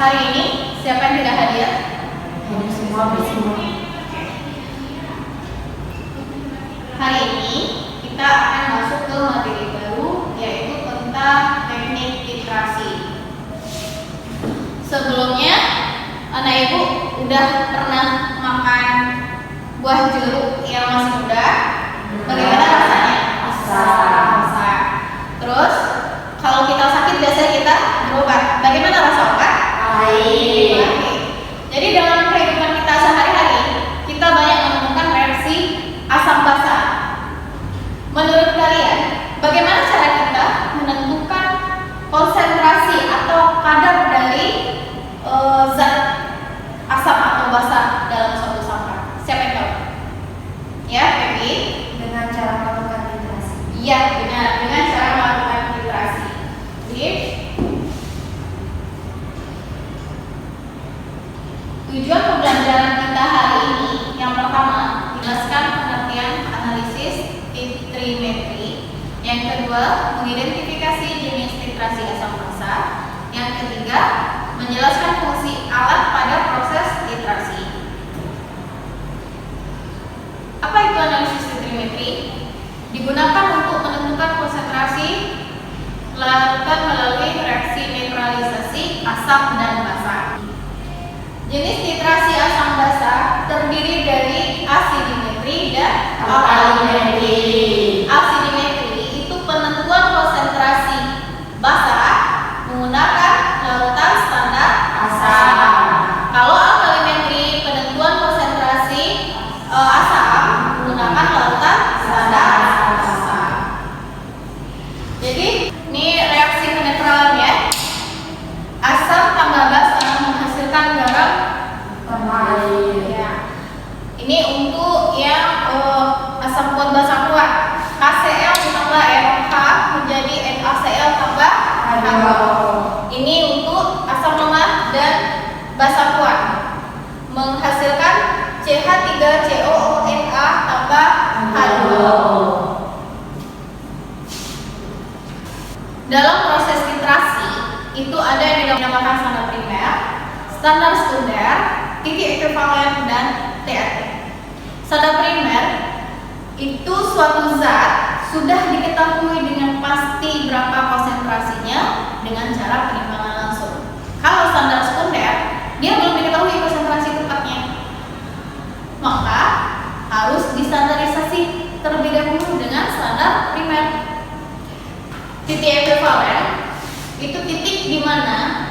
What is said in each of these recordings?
Hari ini siapa yang tidak hadir? Semua. Hari ini kita akan masuk ke materi baru, yaitu tentang teknik titrasi. Sebelumnya, anak ibu udah pernah makan buah jeruk yang masih muda? Bagaimana rasanya? Rasa. Terus, kalau kita sakit biasanya kita berobat. Bagaimana rasa obat? Pahit. Jadi dalam kehidupan kita sehari-hari, kita banyak menemukan reaksi asam basa. Menurut kalian, bagaimana cara kita menentukan konsentrasi atau kadar dari zat asam atau basa dalam suatu sampah? Siapa yang tahu? Ya, Feby? Dengan cara melakukan titrasi. Iya, benar. Dengan cara melakukan titrasi. Jadi, tujuan pembelajaran kita hari ini yang pertama, menjelaskan pengertian analisis titrimetri. Yang kedua, mengidentifikasi jenis titrasi asam basa. Yang ketiga, menjelaskan fungsi alat pada proses titrasi. Apa itu analisis titrimetri? Digunakan untuk menentukan konsentrasi lakukan melalui reaksi neutralisasi asam dan basa. Jenis titrasi asam basa terdiri dari asidimetri dan alkalimetri. Asidimetri itu penentuan konsentrasi basa menggunakan larutan standar asam. Kalau alkalimetri penentuan konsentrasi asam menggunakan larutan standar asam. Jadi ini reaksi kenetralan ya. Asam tambah basa menghasilkan garam Tambah air. ya. Ini untuk yang asam kuat basa kuat. HCl ditambah NH menjadi NaCl tambah H2O. Ini untuk asam lemah dan basa kuat menghasilkan CH3COONA tambah H2O. Dalam proses titrasi itu ada yang dinamakan standar primer, standar sekunder, titik ekuivalen, dan TAT. Standar primer itu suatu zat sudah diketahui dengan pasti berapa konsentrasinya dengan cara penimbangan langsung. Kalau standar sekunder, dia belum diketahui konsentrasi tepatnya, maka harus distandarisasi terlebih dahulu dengan standar primer. Titik ekuivalen itu titik di mana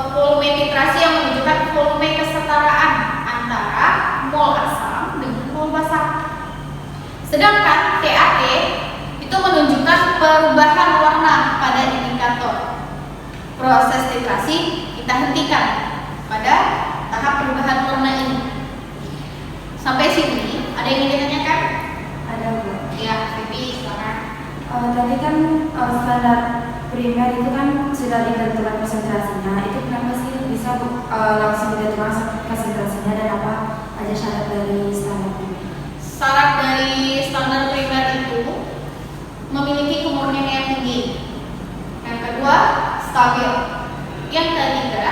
volume titrasi yang menunjukkan volume kesetaraan antara mol asam dengan mol basa. Sedangkan TAT itu menunjukkan perubahan warna pada indikator. Proses titrasi kita hentikan pada tahap perubahan warna ini. Sampai sini ada yang ingin ditanyakan? Ada Bu. Ya, Feby sekarang. Tadi kan standar primer itu kan sudah ditentukan konsentrasinya. Itu kenapa sih bisa langsung ditentukan konsentrasinya dan apa aja syarat dari standar primer? Syarat dari standar primer itu memiliki kemurnian yang tinggi. Yang kedua, stabil. Yang ketiga,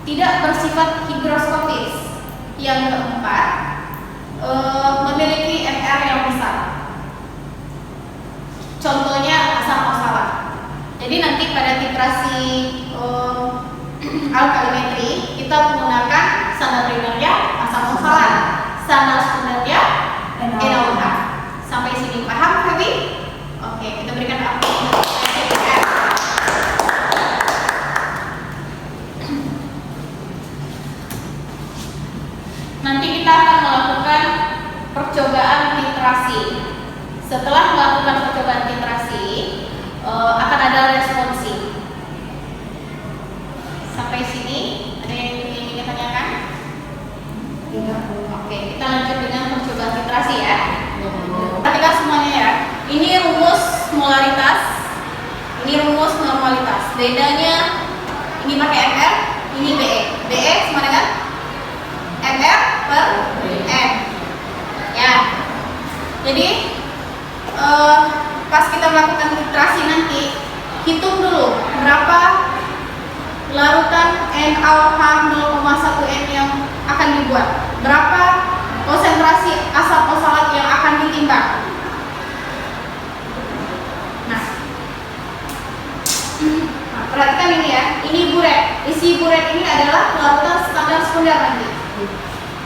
tidak bersifat higroskopis. Yang keempat, memiliki MR yang besar. Contohnya asam oksalat. Jadi nanti pada titrasi alkalimetri kita menggunakan standar primernya asam oksalat, standar sekundernya NaOH. Sampai sini paham, Feby? Oke, kita berikan aplaus. Nanti kita akan melakukan percobaan titrasi. Setelah melakukan percobaan titrasi, akan ada responsi. Sampai sini ada yang ingin ditanyakan? Tidak. Oke, kita lanjut dengan percobaan titrasi ya. Perhatikan semuanya ya. Ini rumus molaritas, ini rumus normalitas. Bedanya ini pakai MR, ini BE. BE sama dengan MR per N. Ya. Jadi pas kita melakukan titrasi nanti hitung dulu berapa larutan NaOH 0,1 N yang akan dibuat? Berapa konsentrasi asam oksalat yang akan ditimbang? Nah, perhatikan ini ya, ini buret. Isi buret ini adalah larutan standar sekunder nanti.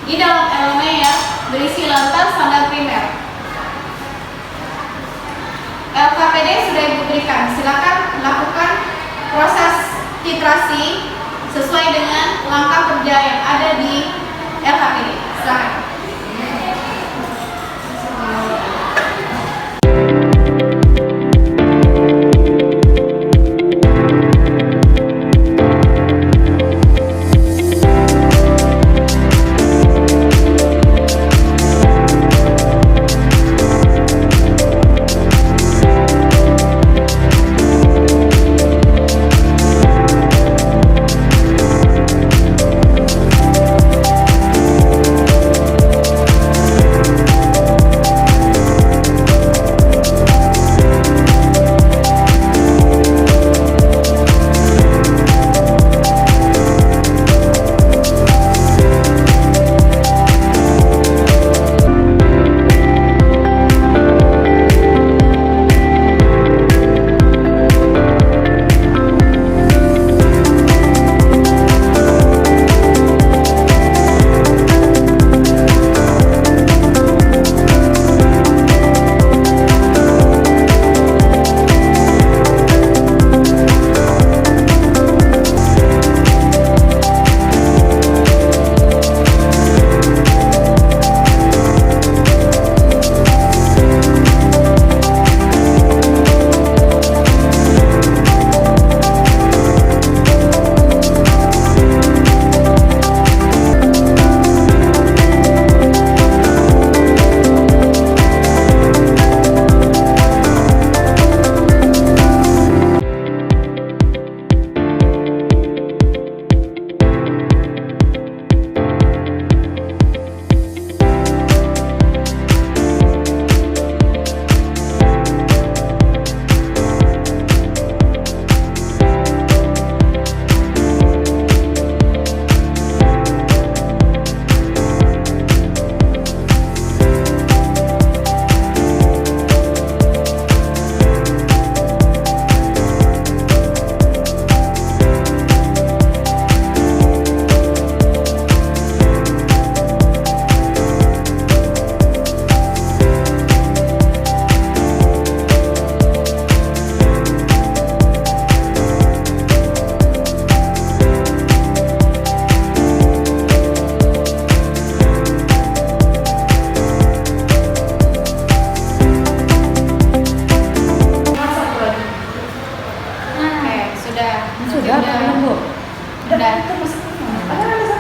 Di dalam elemen yang berisi larutan standar primer. LKPD sudah Ibu berikan. Silakan lakukan proses titrasi sesuai dengan langkah kerja yang ada di LKPD. Silakan.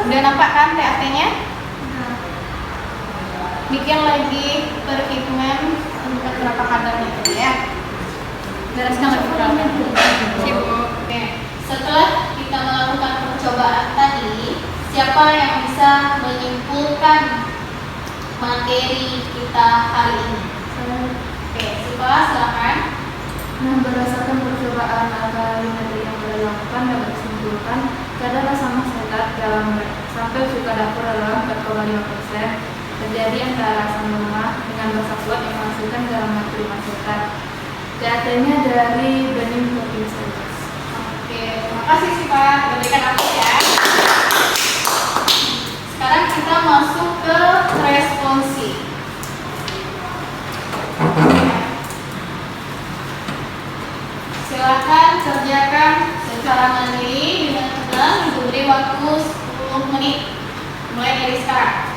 Udah nampak kan TAT-nya? Bikin lagi perhitungan untuk berapa kadarnya tadi ya. Bereskan lagi kurangnya. Oke. Setelah kita melakukan percobaan tadi, siapa yang bisa menyimpulkan materi kita hari ini? Oke, Siva silakan. Nah, berdasarkan percobaan alkali yang dilakukan dapat disimpulkan kadar asam oksalat dalam sampel suhu dapur adalah 4,5%. Terjadi antara asam lemak dengan basa kuat yang menghasilkan garam natrium asetat. TAT-nya dari bening protein cells. Oke, terima kasih Siva. Berikan aku ya. Sekarang kita masuk ke responsi. Silakan kerjakan secara mandiri dengan tenang. Diberi waktu 10 menit mulai dari sekarang.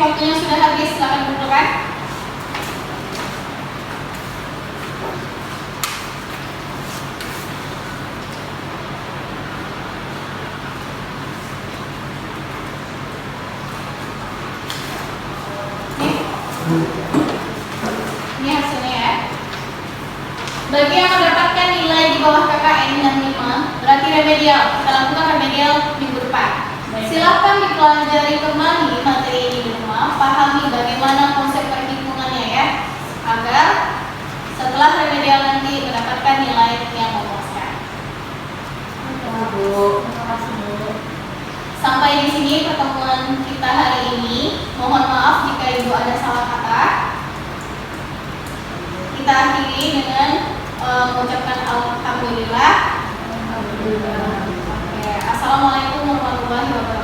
Waktunya sudah habis, silakan dudukkan. Ini hasilnya ya. Bagi yang mendapatkan nilai di bawah KKN dan 5, berarti remedial. Kita lakukan remedial minggu depan. Silakan dipelajari kembali materi ini di rumah, pahami bagaimana konsep perhitungan Sampai di sini pertemuan kita hari ini. Mohon maaf jika Ibu ada salah kata. Kita akhiri dengan mengucapkan alhamdulillah. Oke, assalamualaikum warahmatullahi wabarakatuh.